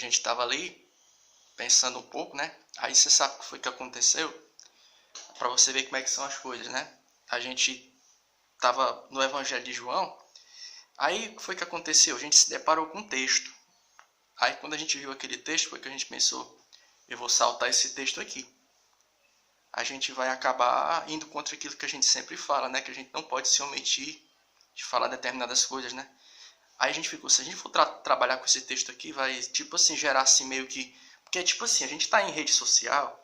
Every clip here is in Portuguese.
gente estava ali pensando um pouco, né? Aí você sabe o que foi que aconteceu? Para você ver como é que são as coisas, né? A gente estava no Evangelho de João. Aí o que foi que aconteceu? A gente se deparou com um texto. Aí quando a gente viu aquele texto, foi que a gente pensou, eu vou saltar esse texto aqui. A gente vai acabar indo contra aquilo que a gente sempre fala, né? Que a gente não pode se omitir de falar determinadas coisas, né? Aí a gente ficou, se a gente for trabalhar com esse texto aqui, vai, tipo assim, gerar assim meio que... Porque, tipo assim, a gente está em rede social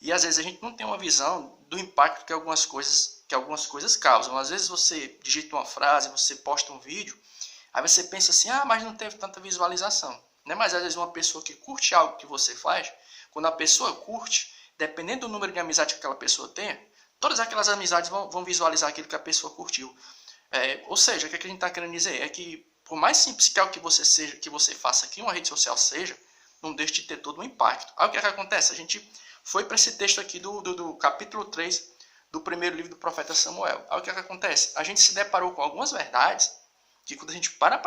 e às vezes a gente não tem uma visão do impacto que algumas coisas causam. Às vezes você digita uma frase, você posta um vídeo, aí você pensa assim, ah, mas não teve tanta visualização. Né? Mas às vezes uma pessoa que curte algo que você faz, quando a pessoa curte, dependendo do número de amizades que aquela pessoa tenha, todas aquelas amizades vão visualizar aquilo que a pessoa curtiu. Ou seja, o que a gente está querendo dizer é que, por mais simples que é o que você faça aqui, uma rede social seja, não deixe de ter todo um impacto. Aí o que acontece? A gente foi para esse texto aqui do capítulo 3 do primeiro livro do profeta Samuel. Aí o que acontece? A gente se deparou com algumas verdades que, quando a gente para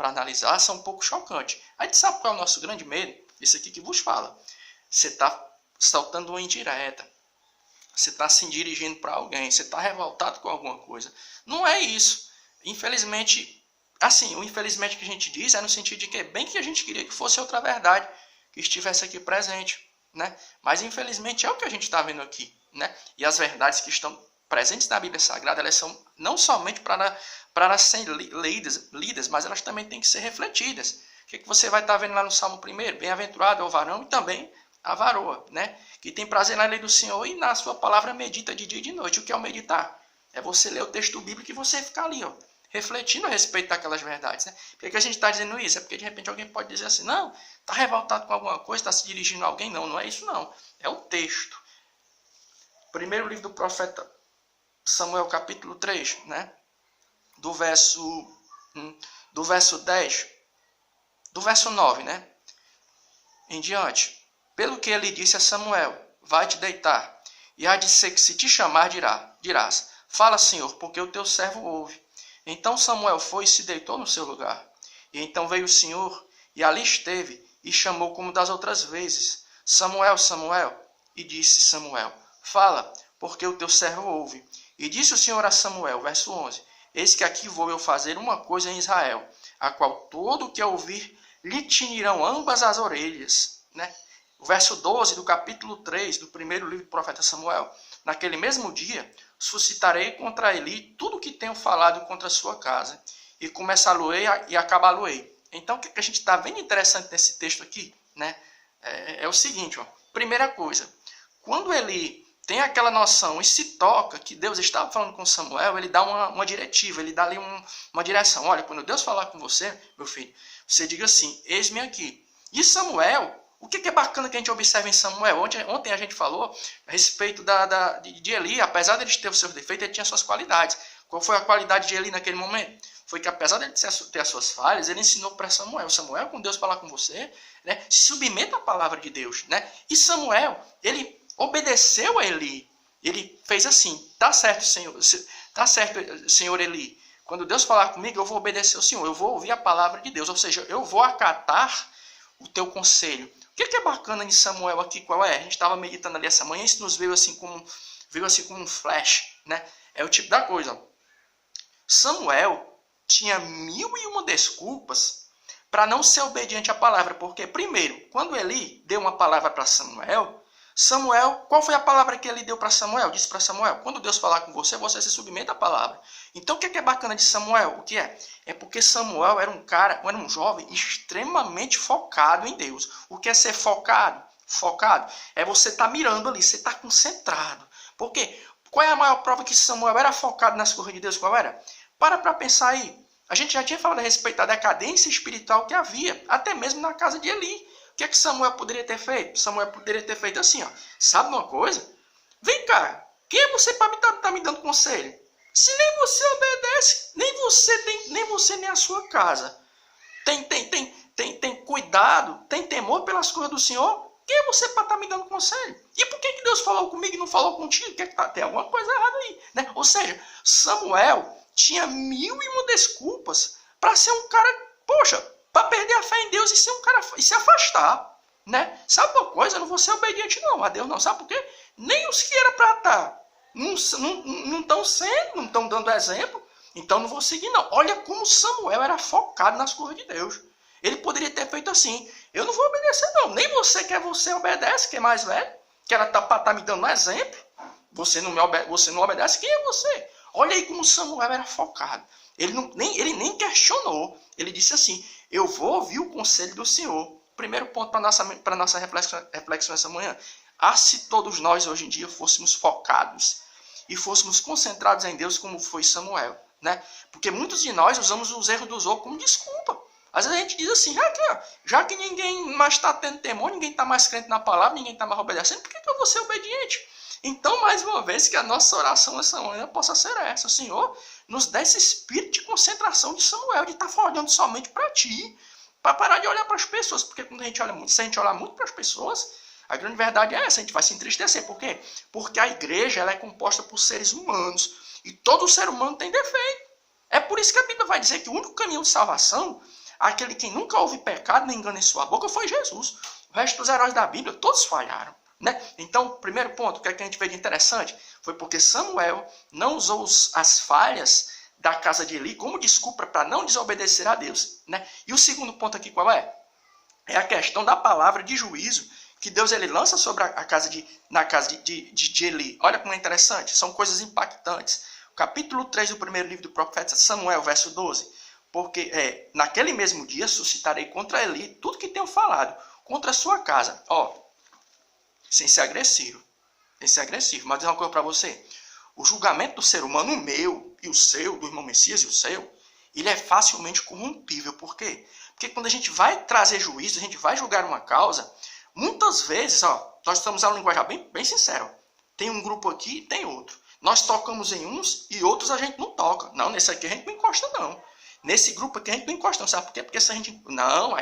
analisar, são um pouco chocantes. A gente sabe qual é o nosso grande medo? Isso aqui que vos fala. Você está saltando uma indireta. Você está se dirigindo para alguém. Você está revoltado com alguma coisa. Não é isso. Infelizmente, assim, o infelizmente que a gente diz é no sentido de que bem que a gente queria que fosse outra verdade que estivesse aqui presente, né? Mas infelizmente é o que a gente está vendo aqui, né? E as verdades que estão presentes na Bíblia Sagrada, elas são não somente para elas serem lidas, mas elas também têm que ser refletidas. O que você vai estar vendo lá no Salmo 1? Bem-aventurado é o varão e também a varoa, né? Que tem prazer na lei do Senhor e na sua palavra medita de dia e de noite. O que é o meditar? É você ler o texto bíblico e você ficar ali, ó, refletindo a respeito daquelas verdades, né? Por que a gente está dizendo isso? É porque de repente alguém pode dizer assim, não, está revoltado com alguma coisa, está se dirigindo a alguém. Não, não é isso não. É o texto. Primeiro livro do profeta Samuel, capítulo 3, né? Do verso 10, do verso 9, né? Em diante. Pelo que ele disse a Samuel, vai te deitar, e há de ser que se te chamar dirás, fala, Senhor, porque o teu servo ouve. Então Samuel foi e se deitou no seu lugar. E então veio o Senhor, e ali esteve, e chamou como das outras vezes, Samuel, Samuel. E disse Samuel, fala, porque o teu servo ouve. E disse o Senhor a Samuel, verso 11, eis que aqui vou eu fazer uma coisa em Israel, a qual todo o que ouvir lhe tinirão ambas as orelhas. Né? O verso 12 do capítulo 3 do primeiro livro do profeta Samuel. Naquele mesmo dia, suscitarei contra Eli tudo o que tenho falado contra a sua casa, e começá-lo-ei e acabá-lo-ei. Então, o que a gente está vendo interessante nesse texto aqui, né? É o seguinte, ó. Primeira coisa, quando Eli tem aquela noção e se toca que Deus estava falando com Samuel, ele dá uma diretiva, ele dá ali uma direção. Olha, quando Deus falar com você, meu filho, você diga assim, eis-me aqui. E Samuel, o que é bacana que a gente observa em Samuel? Ontem a gente falou a respeito de Eli, apesar de ele ter os seus defeitos, ele tinha suas qualidades. Qual foi a qualidade de Eli naquele momento? Foi que, apesar de ele ter as suas falhas, ele ensinou para Samuel. Samuel, quando Deus falar com você, né, se submeta à palavra de Deus. Né? E Samuel, ele obedeceu a Eli. Ele fez assim, tá certo, Senhor Eli. Quando Deus falar comigo, eu vou obedecer ao Senhor. Eu vou ouvir a palavra de Deus. Ou seja, eu vou acatar o teu conselho. O que é bacana em Samuel aqui? Qual é? A gente estava meditando ali essa manhã, isso nos veio assim como um flash. Né? É o tipo da coisa. Samuel tinha 1001 desculpas para não ser obediente à palavra. Porque, primeiro, quando Eli deu uma palavra para Samuel, qual foi a palavra que ele deu para Samuel? Disse para Samuel, quando Deus falar com você, você se submete à palavra. Então, o que é bacana de Samuel? O que é? É porque Samuel era um jovem extremamente focado em Deus. O que é ser focado? Focado é você estar mirando ali, você está concentrado. Por quê? Qual é a maior prova que Samuel era focado nas coisas de Deus? Qual era? Para pensar aí. A gente já tinha falado a respeito da decadência espiritual que havia, até mesmo na casa de Eli. O que é que Samuel poderia ter feito? Samuel poderia ter feito assim, ó. Sabe uma coisa? Vem cá, quem é você para estar me dando conselho? Se nem você obedece, nem você nem a sua casa tem cuidado, tem temor pelas coisas do Senhor, quem é você para estar me dando conselho? E por que Deus falou comigo e não falou contigo? Tem alguma coisa errada aí. Né? Ou seja, Samuel tinha 1001 desculpas para ser um cara, poxa, para perder a fé em Deus e ser um cara e se afastar, né? Sabe uma coisa? Eu não vou ser obediente não a Deus não, sabe por quê? Nem os que eram para estar não estão sendo, não estão dando exemplo, então não vou seguir não. Olha como Samuel era focado nas coisas de Deus. Ele poderia ter feito assim, eu não vou obedecer não, nem você que é você obedece, que é mais velho, que ela tá me dando um exemplo, você não obedece, quem é você? Olha aí como Samuel era focado. Ele nem questionou, ele disse assim, eu vou ouvir o conselho do Senhor. Primeiro ponto para nossa reflexão essa manhã. Se todos nós hoje em dia fôssemos focados e fôssemos concentrados em Deus como foi Samuel, né? Porque muitos de nós usamos os erros dos outros como desculpa. Às vezes a gente diz assim, já que ninguém mais está tendo temor, ninguém está mais crente na palavra, ninguém está mais obedecendo, por que eu vou ser obediente? Então, mais uma vez, que a nossa oração essa manhã possa ser essa. O Senhor nos dá esse espírito de concentração de Samuel, de estar olhando somente para ti, para parar de olhar para as pessoas. Porque quando se a gente olhar muito para as pessoas, a grande verdade é essa, a gente vai se entristecer. Por quê? Porque a igreja ela é composta por seres humanos. E todo ser humano tem defeito. É por isso que a Bíblia vai dizer que o único caminho de salvação, aquele que nunca houve pecado nem engano em sua boca, foi Jesus. O resto dos heróis da Bíblia, todos falharam. Né? Então, o primeiro ponto, o que a gente vê de interessante, foi porque Samuel não usou as falhas da casa de Eli como desculpa para não desobedecer a Deus. Né? E o segundo ponto aqui qual é? É a questão da palavra de juízo que Deus ele lança sobre na casa de Eli. Olha como é interessante, são coisas impactantes. O capítulo 3 do primeiro livro do profeta Samuel, verso 12. Porque naquele mesmo dia suscitarei contra Eli tudo que tenho falado, contra a sua casa. Sem ser agressivo. Mas dizer uma coisa para você. O julgamento do ser humano, o meu e o seu, do irmão Messias e o seu, ele é facilmente corrompível. Por quê? Porque quando a gente vai trazer juízo, a gente vai julgar uma causa, muitas vezes, nós estamos a uma linguagem bem sincera. Tem um grupo aqui e tem outro. Nós tocamos em uns e outros a gente não toca. Não, nesse aqui a gente não encosta não. Nesse grupo aqui a gente não encosta não. Sabe por quê? Porque se a gente... Não,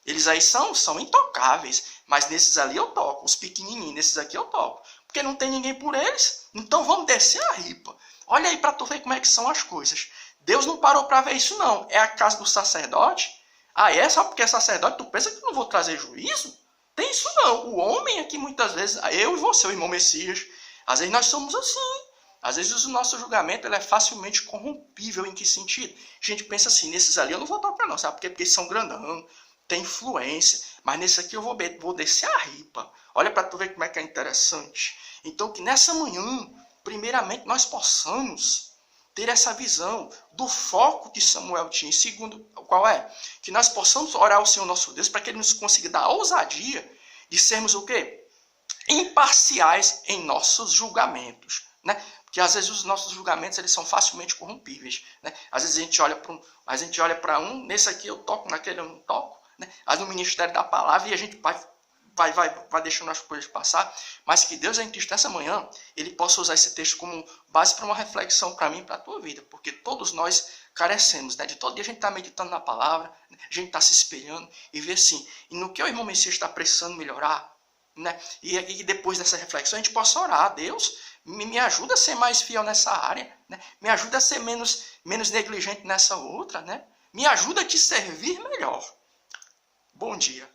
eles aí são intocáveis. Mas nesses ali eu toco. Os pequenininhos, nesses aqui eu toco. Porque não tem ninguém por eles. Então vamos descer a ripa. Olha aí para tu ver como é que são as coisas. Deus não parou para ver isso não. É a casa do sacerdote. Só porque é sacerdote tu pensa que eu não vou trazer juízo? Tem isso não. O homem aqui muitas vezes, eu e você, o irmão Messias, às vezes nós somos assim. Às vezes o nosso julgamento ele é facilmente corrompível. Em que sentido? A gente pensa assim, nesses ali eu não vou tocar não. Sabe por quê? Porque eles são grandão. Tem influência, mas nesse aqui eu vou descer a ripa. Olha para tu ver como é que é interessante. Então que nessa manhã, primeiramente, nós possamos ter essa visão do foco que Samuel tinha. E segundo, qual é? Que nós possamos orar ao Senhor nosso Deus para que Ele nos consiga dar a ousadia de sermos o quê? Imparciais em nossos julgamentos. Né? Porque às vezes os nossos julgamentos eles são facilmente corrompíveis. Né? Às vezes a gente olha para um, nesse aqui eu toco, naquele eu não toco. No ministério da palavra e a gente vai deixando as coisas passar, mas que Deus essa manhã, Ele possa usar esse texto como base para uma reflexão para mim e para a tua vida, porque todos nós carecemos, né? De todo dia a gente está meditando na palavra, né? A gente está se espelhando e ver assim, e no que o irmão Messias está precisando melhorar, né? E depois dessa reflexão a gente possa orar, Deus, me ajuda a ser mais fiel nessa área, né? Me ajuda a ser menos negligente nessa outra, né? Me ajuda a te servir melhor. Bom dia.